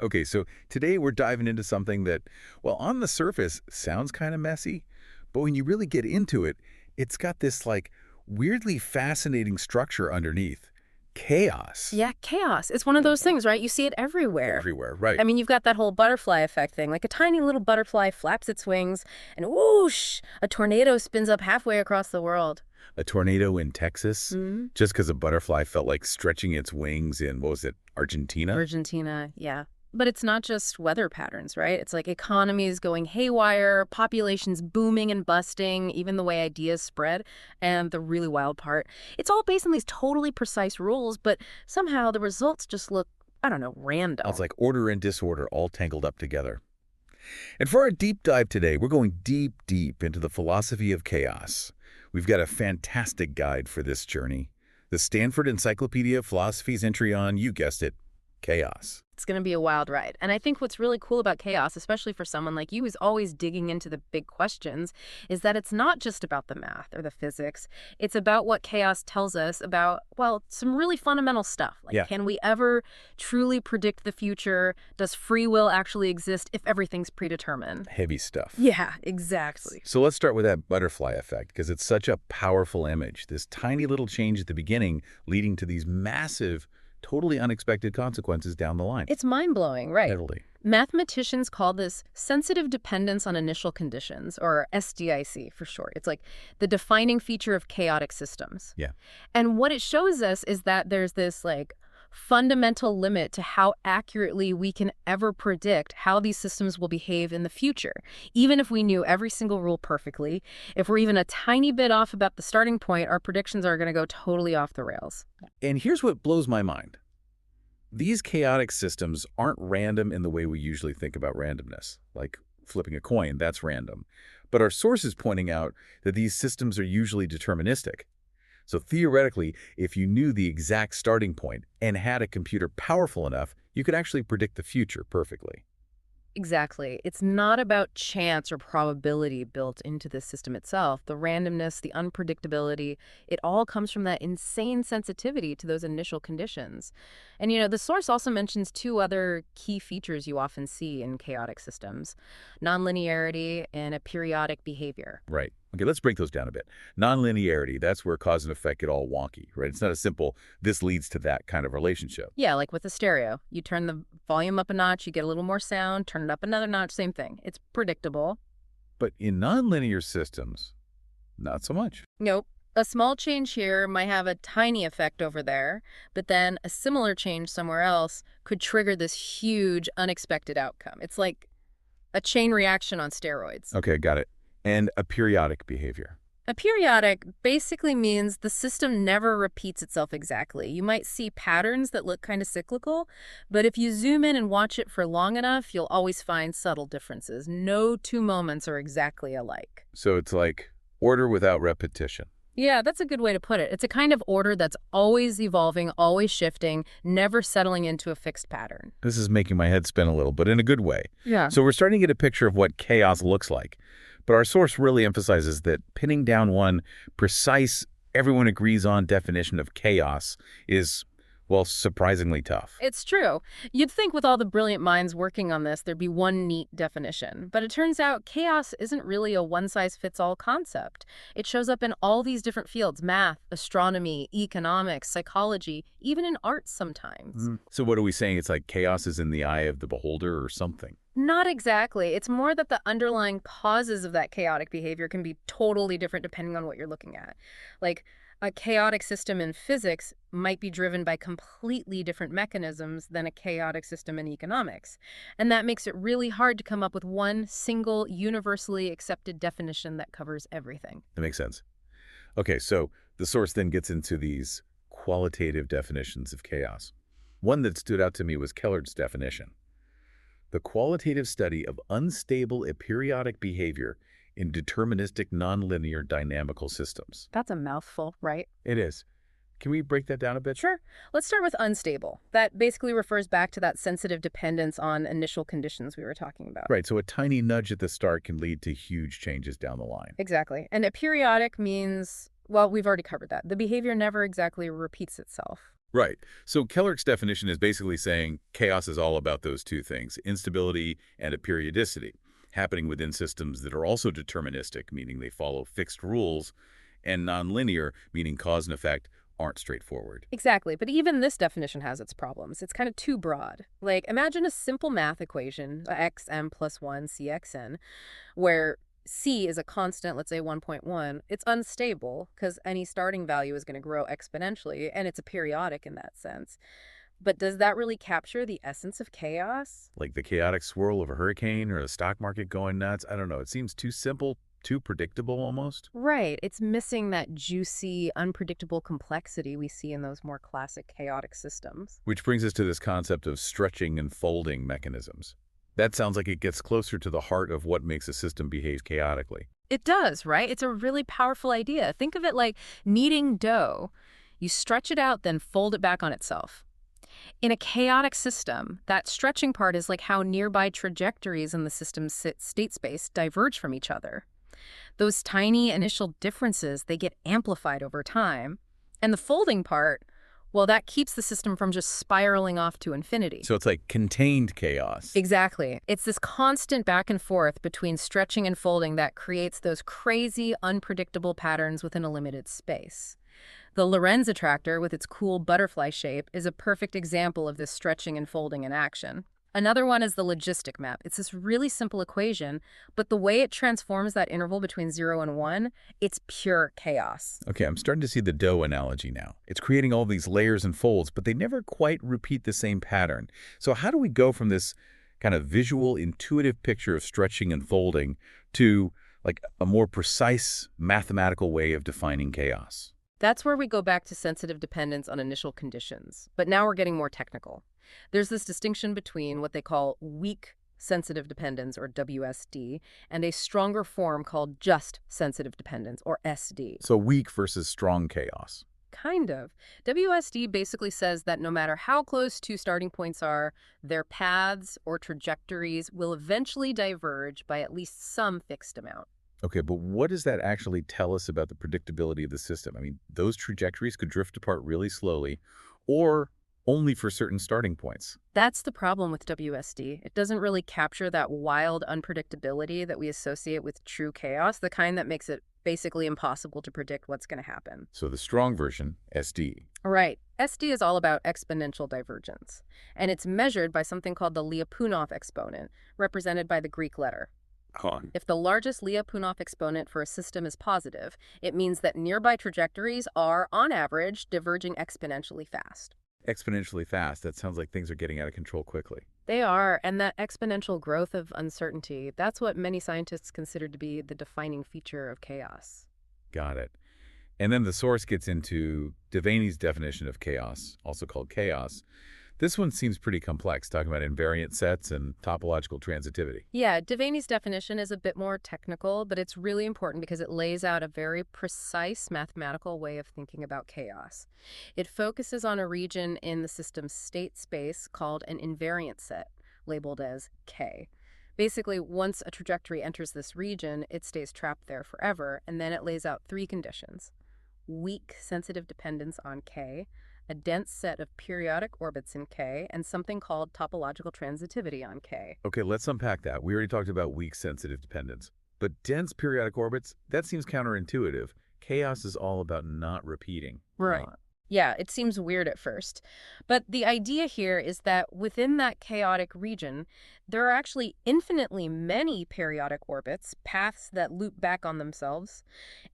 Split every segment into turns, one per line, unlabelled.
Okay, so today we're diving into something that, well, on the surface sounds kind of messy, but when you really get into it, it's got this like weirdly fascinating structure underneath. Chaos.
Yeah, chaos. It's one of those things, right? You see it everywhere.
Everywhere, right.
I mean, you've got that whole butterfly effect thing. Like a tiny little butterfly flaps its wings, and whoosh, a tornado spins up halfway across the world.
A tornado in Texas,
Hmm.
just because a butterfly felt like stretching its wings in, what was it, Argentina?
Argentina, yeah. But it's not just weather patterns, right? It's like economies going haywire, populations booming and busting, even the way ideas spread. And the really wild part, it's all based on these totally precise rules, but somehow the results just look, I don't know,
It's
random.
like order and disorder all tangled up together. And for our deep dive today, we're going deep, deep into the philosophy of chaos. We've got a fantastic guide for this journey. The Stanford Encyclopedia of Philosophy's entry on, you guessed it, chaos.
It's going to be a wild ride. And I think what's really cool about chaos, especially for someone like you who's always digging into the big questions, is that it's not just about the math or the physics. It's about what chaos tells us about, well, some really fundamental stuff. Like,
Yeah,
can we ever truly predict the future? Does free will actually exist if everything's predetermined?
heavy stuff.
Yeah, exactly.
So let's start with that butterfly effect because it's such a powerful image. This tiny little change at the beginning leading to these massive, totally unexpected consequences down the line.
It's mind-blowing, right?
Totally.
Mathematicians call this sensitive dependence on initial conditions, or SDIC for short. It's like the defining feature of chaotic systems.
Yeah.
And what it shows us is that there's this like fundamental limit to how accurately we can ever predict how these systems will behave in the future. Even if we knew every single rule perfectly, if we're even a tiny bit off about the starting point, our predictions are going to go totally off the rails.
And here's what blows my mind. These chaotic systems aren't random in the way we usually think about randomness, like flipping a coin, that's random. But our source is pointing out that these systems are usually deterministic. So theoretically, if you knew the exact starting point and had a computer powerful enough, you could actually predict the future perfectly.
Exactly. It's not about chance or probability built into the system itself. The randomness, the unpredictability, it all comes from that insane sensitivity to those initial conditions. And, the source also mentions two other key features you often see in chaotic systems: nonlinearity and a periodic behavior.
Right. Okay, let's break those down a bit. Nonlinearity, that's where cause and effect get all wonky, right? It's not a simple, this leads to that kind of relationship.
Yeah, like with a stereo. You turn the volume up a notch, you get a little more sound, turn it up another notch, same thing. It's predictable.
But in nonlinear systems, not so much.
Nope. A small change here might have a tiny effect over there, but then a similar change somewhere else could trigger this huge, unexpected outcome. It's like a chain reaction on steroids.
Okay, got it. And a periodic behavior.
A periodic basically means the system never repeats itself exactly. You might see patterns that look kind of cyclical, but if you zoom in and watch it for long enough, you'll always find subtle differences. No two moments are exactly alike.
So it's like order without repetition.
Yeah, that's a good way to put it. It's a kind of order that's always evolving, always shifting, never settling into a fixed pattern.
This is making my head spin a little, but in a good way.
Yeah.
So we're starting to get a picture of what chaos looks like. But our source really emphasizes that pinning down one precise, everyone agrees on definition of chaos is, well, surprisingly tough.
It's true. You'd think with all the brilliant minds working on this, there'd be one neat definition. But it turns out chaos isn't really a one-size-fits-all concept. It shows up in all these different fields: math, astronomy, economics, psychology, even in art sometimes.
So what are we saying? It's like chaos is in the eye of the beholder or something.
Not exactly. It's more that the underlying causes of that chaotic behavior can be totally different depending on what you're looking at. Like, a chaotic system in physics might be driven by completely different mechanisms than a chaotic system in economics. And that makes it really hard to come up with one single, universally accepted definition that covers everything.
That makes sense. Okay, so the source then gets into these qualitative definitions of chaos. One that stood out to me was Kellard's definition. The qualitative study of unstable aperiodic behavior in deterministic nonlinear dynamical systems.
That's a mouthful, right?
It is. Can we break that down a bit?
Sure. Let's start with unstable. That basically refers back to that sensitive dependence on initial conditions we were talking about.
Right, so a tiny nudge at the start can lead to huge changes down the line.
Exactly. And aperiodic means, well, we've already covered that. The behavior never exactly repeats itself.
Right. So Keller's definition is basically saying chaos is all about those two things, instability and a periodicity, happening within systems that are also deterministic, meaning they follow fixed rules, and nonlinear, meaning cause and effect aren't straightforward.
Exactly, but even this definition has its problems. It's kind of too broad. Like, imagine a simple math equation, xm plus 1 cxn, where c is a constant, let's say 1.1. It's unstable because any starting value is going to grow exponentially, and it's a periodic in that sense. But does that really capture the essence of chaos?
Like the chaotic swirl of a hurricane or the stock market going nuts. I don't know. It seems too simple, too predictable almost.
Right. It's missing that juicy, unpredictable complexity we see in those more classic chaotic systems.
Which brings us to this concept of stretching and folding mechanisms. That sounds like it gets closer to the heart of what makes a system behave chaotically.
It does, right? It's a really powerful idea. Think of it like kneading dough. You stretch it out, then fold it back on itself. In a chaotic system, that stretching part is like how nearby trajectories in the system's state space diverge from each other. Those tiny initial differences, they get amplified over time. And the folding part, well, that keeps the system from just spiraling off to infinity.
So it's like contained chaos.
Exactly. It's this constant back and forth between stretching and folding that creates those crazy, unpredictable patterns within a limited space. The Lorenz attractor, with its cool butterfly shape, is a perfect example of this stretching and folding in action. Another one is the logistic map. It's this really simple equation, but the way it transforms that interval between 0 and 1, it's pure chaos.
Okay, I'm starting to see the dough analogy now. It's creating all these layers and folds, but they never quite repeat the same pattern. So how do we go from this kind of visual, intuitive picture of stretching and folding to like a more precise mathematical way of defining chaos?
That's where we go back to sensitive dependence on initial conditions. But now we're getting more technical. There's this distinction between what they call weak sensitive dependence, or WSD, and a stronger form called just sensitive dependence, or SD.
So weak versus strong chaos.
Kind of. WSD basically says that no matter how close two starting points are, their paths or trajectories will eventually diverge by at least some fixed amount.
Okay, but what does that actually tell us about the predictability of the system? I mean, those trajectories could drift apart really slowly or only for certain starting points.
That's the problem with WSD. It doesn't really capture that wild unpredictability that we associate with true chaos, the kind that makes it basically impossible to predict what's going to happen.
So the strong version, SD.
Right. SD is all about exponential divergence, and it's measured by something called the Lyapunov exponent, represented by the Greek letter. If the largest Lyapunov exponent for a system is positive, it means that nearby trajectories are, on average, diverging exponentially fast.
Exponentially fast. That sounds like things are getting out of control quickly.
They are, and that exponential growth of uncertainty, that's what many scientists consider to be the defining feature of chaos.
Got it. And then the source gets into Devaney's definition of chaos, also called chaos. This one seems pretty complex, talking about invariant sets and topological transitivity.
Yeah, Devaney's definition is a bit more technical, but it's really important because it lays out a very precise mathematical way of thinking about chaos. It focuses on a region in the system's state space called an invariant set, labeled as K. Basically, once a trajectory enters this region, it stays trapped there forever, and then it lays out three conditions: weak sensitive dependence on K, a dense set of periodic orbits in K, and something called topological transitivity on K.
Okay, let's unpack that. We already talked about weak sensitive dependence. But dense periodic orbits, that seems counterintuitive. Chaos is all about not repeating.
Right. Yeah, it seems weird at first. But the idea here is that within that chaotic region, there are actually infinitely many periodic orbits, paths that loop back on themselves.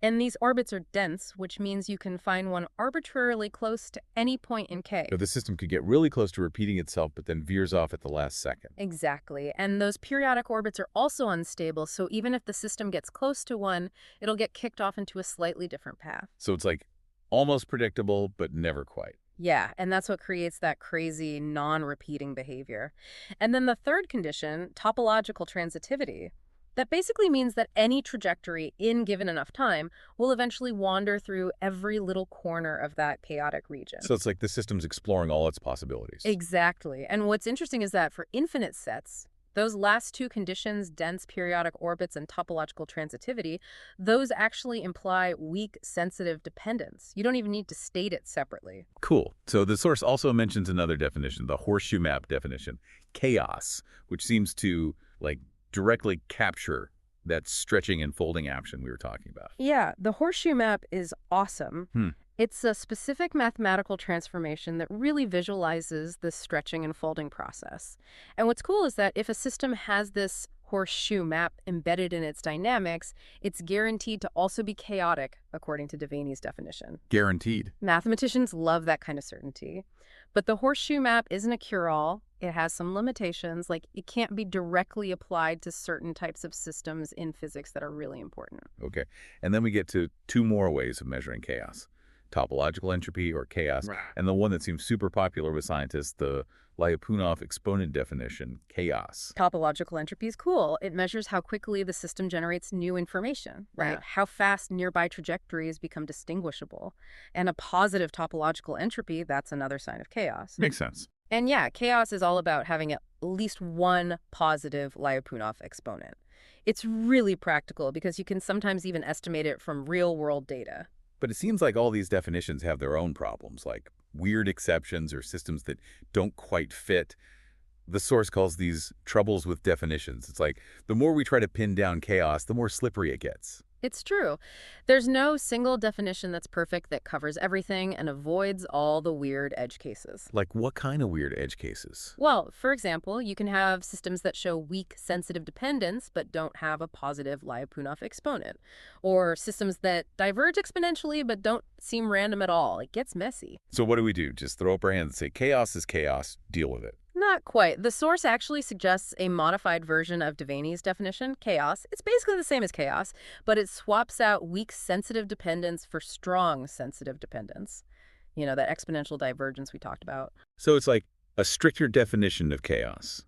And these orbits are dense, which means you can find one arbitrarily close to any point in K.
So the system could get really close to repeating itself, but then veers off at the last second.
Exactly. And those periodic orbits are also unstable, so even if the system gets close to one, it'll get kicked off into a slightly different path.
So it's like almost predictable, but never quite.
Yeah, and that's what creates that crazy non-repeating behavior. And then the third condition, topological transitivity, that basically means that any trajectory in given enough time will eventually wander through every little corner of that chaotic region.
So it's like the system's exploring all its possibilities.
Exactly. And what's interesting is that for infinite sets, Those last two conditions, dense periodic orbits and topological transitivity, those actually imply weak sensitive dependence. You don't even need to state it separately.
Cool. So the source also mentions another definition, the horseshoe map definition, chaos, which seems to directly capture that stretching and folding action we were talking about.
Yeah, the horseshoe map is awesome.
Hmm.
It's a specific mathematical transformation that really visualizes the stretching and folding process. And what's cool is that if a system has this horseshoe map embedded in its dynamics, it's guaranteed to also be chaotic, according to Devaney's definition.
Guaranteed.
Mathematicians love that kind of certainty. But the horseshoe map isn't a cure-all. It has some limitations, like it can't be directly applied to certain types of systems in physics that are really important.
Okay. And then we get to two more ways of measuring chaos. Topological entropy, or chaos,
Right.
and the one that seems super popular with scientists, the Lyapunov exponent definition, chaos.
Topological entropy is cool. It measures how quickly the system generates new information, right?
Yeah.
How fast nearby trajectories become distinguishable. And a positive topological entropy, that's another sign of chaos.
Makes sense.
And yeah, chaos is all about having at least one positive Lyapunov exponent. It's really practical because you can sometimes even estimate it from real-world data.
But it seems like all these definitions have their own problems, like weird exceptions or systems that don't quite fit. The source calls these troubles with definitions. It's like the more we try to pin down chaos, the more slippery it gets.
It's true. There's no single definition that's perfect that covers everything and avoids all the weird edge cases.
Like what kind of weird edge cases?
Well, for example, you can have systems that show weak sensitive dependence but don't have a positive Lyapunov exponent. Or systems that diverge exponentially but don't seem random at all. It gets messy.
So what do? Just throw up our hands and say chaos is chaos, deal with it.
Not quite. The source actually suggests a modified version of Devaney's definition, chaos. It's basically the same as chaos, but it swaps out weak sensitive dependence for strong sensitive dependence. You know, that exponential divergence we talked about.
So it's like a stricter definition of chaos.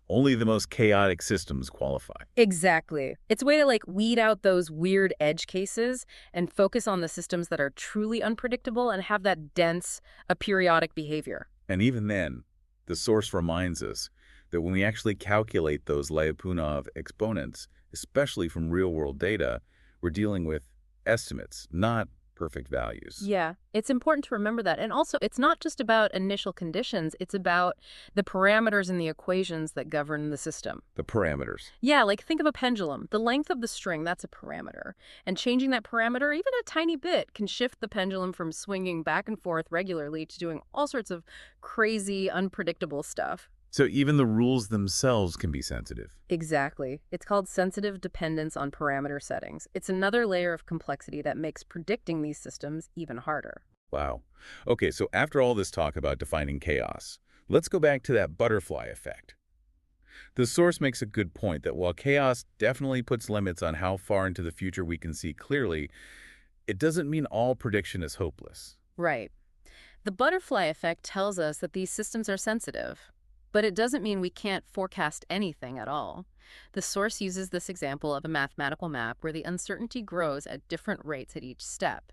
Only the most chaotic systems qualify.
Exactly. It's a way to weed out those weird edge cases and focus on the systems that are truly unpredictable and have that dense, aperiodic behavior.
And even then, the source reminds us that when we actually calculate those Lyapunov exponents, especially from real-world data, we're dealing with estimates, not perfect values.
Yeah, it's important to remember that. And also, it's not just about initial conditions. It's about the parameters in the equations that govern the system.
The parameters.
Yeah, think of a pendulum. The length of the string, that's a parameter. And changing that parameter, even a tiny bit, can shift the pendulum from swinging back and forth regularly to doing all sorts of crazy, unpredictable stuff.
So even the rules themselves can be sensitive.
Exactly. It's called sensitive dependence on parameter settings. It's another layer of complexity that makes predicting these systems even harder.
Wow. Okay, so after all this talk about defining chaos, let's go back to that butterfly effect. The source makes a good point that while chaos definitely puts limits on how far into the future we can see clearly, it doesn't mean all prediction is hopeless.
Right. The butterfly effect tells us that these systems are sensitive, but it doesn't mean we can't forecast anything at all. The source uses this example of a mathematical map where the uncertainty grows at different rates at each step.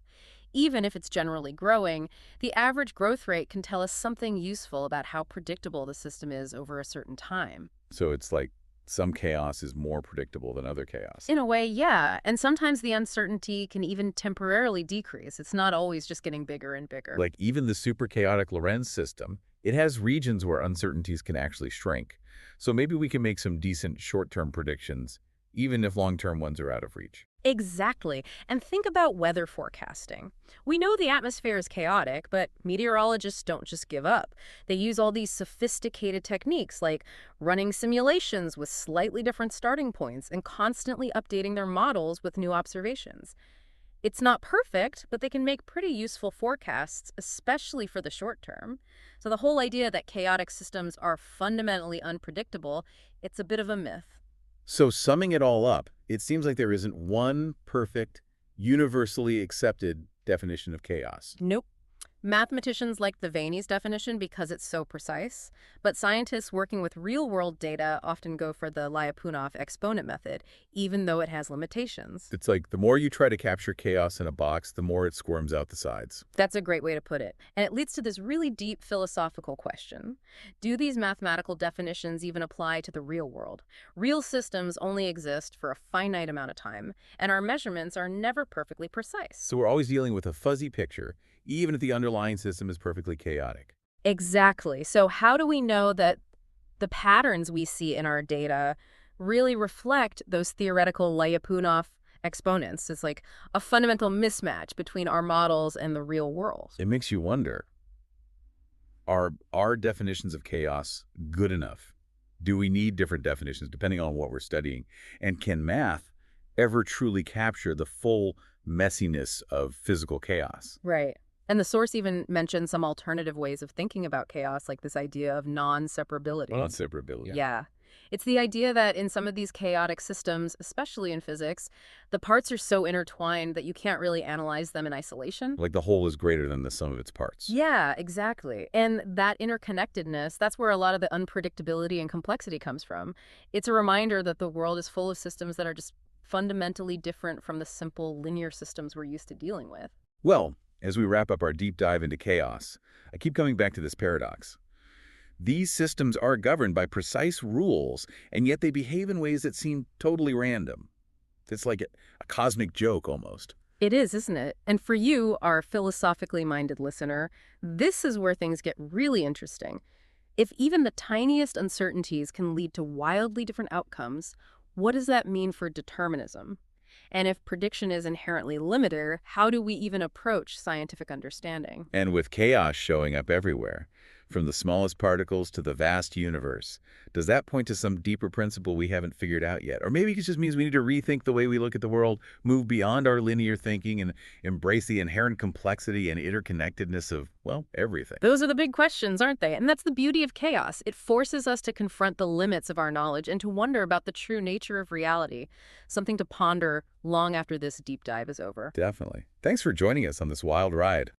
Even if it's generally growing, the average growth rate can tell us something useful about how predictable the system is over a certain time.
So it's like some chaos is more predictable than other chaos.
In a way, yeah. And sometimes the uncertainty can even temporarily decrease. It's not always just getting bigger and bigger.
Like even the super chaotic Lorentz system, it has regions where uncertainties can actually shrink. So maybe we can make some decent short-term predictions, even if long-term ones are out of reach.
Exactly. And think about weather forecasting. We know the atmosphere is chaotic, but meteorologists don't just give up. They use all these sophisticated techniques like running simulations with slightly different starting points and constantly updating their models with new observations. It's not perfect, but they can make pretty useful forecasts, especially for the short term. So the whole idea that chaotic systems are fundamentally unpredictable, it's a bit of a myth.
So summing it all up, it seems like there isn't one perfect, universally accepted definition of chaos.
Nope. Mathematicians like the Vanney's definition because it's so precise, but scientists working with real-world data often go for the Lyapunov exponent method, even though it has limitations.
It's like the more you try to capture chaos in a box, the more it squirms out the sides.
That's a great way to put it. And it leads to this really deep philosophical question. Do these mathematical definitions even apply to the real world? Real systems only exist for a finite amount of time, and our measurements are never perfectly precise.
So we're always dealing with a fuzzy picture, even if the underlying system is perfectly chaotic.
Exactly. So how do we know that the patterns we see in our data really reflect those theoretical Lyapunov exponents? It's like a fundamental mismatch between our models and the real world.
It makes you wonder, are our definitions of chaos good enough? Do we need different definitions depending on what we're studying? And can math ever truly capture the full messiness of physical chaos?
Right. And the source even mentions some alternative ways of thinking about chaos, like this idea of non-separability.
Non-separability.
Yeah. It's the idea that in some of these chaotic systems, especially in physics, the parts are so intertwined that you can't really analyze them in isolation.
Like the whole is greater than the sum of its parts.
Yeah, exactly. And that interconnectedness, that's where a lot of the unpredictability and complexity comes from. It's a reminder that the world is full of systems that are just fundamentally different from the simple linear systems we're used to dealing with.
Well, as we wrap up our deep dive into chaos, I keep coming back to this paradox. These systems are governed by precise rules, and yet they behave in ways that seem totally random. It's like a cosmic joke almost.
It is, isn't it? And for you, our philosophically minded listener, this is where things get really interesting. If even the tiniest uncertainties can lead to wildly different outcomes, what does that mean for determinism? And if prediction is inherently limited, how do we even approach scientific understanding?
And with chaos showing up everywhere, from the smallest particles to the vast universe, does that point to some deeper principle we haven't figured out yet? Or maybe it just means we need to rethink the way we look at the world, move beyond our linear thinking, and embrace the inherent complexity and interconnectedness of, well, everything.
Those are the big questions, aren't they? And that's the beauty of chaos. It forces us to confront the limits of our knowledge and to wonder about the true nature of reality, something to ponder long after this deep dive is over.
Definitely. Thanks for joining us on this wild ride.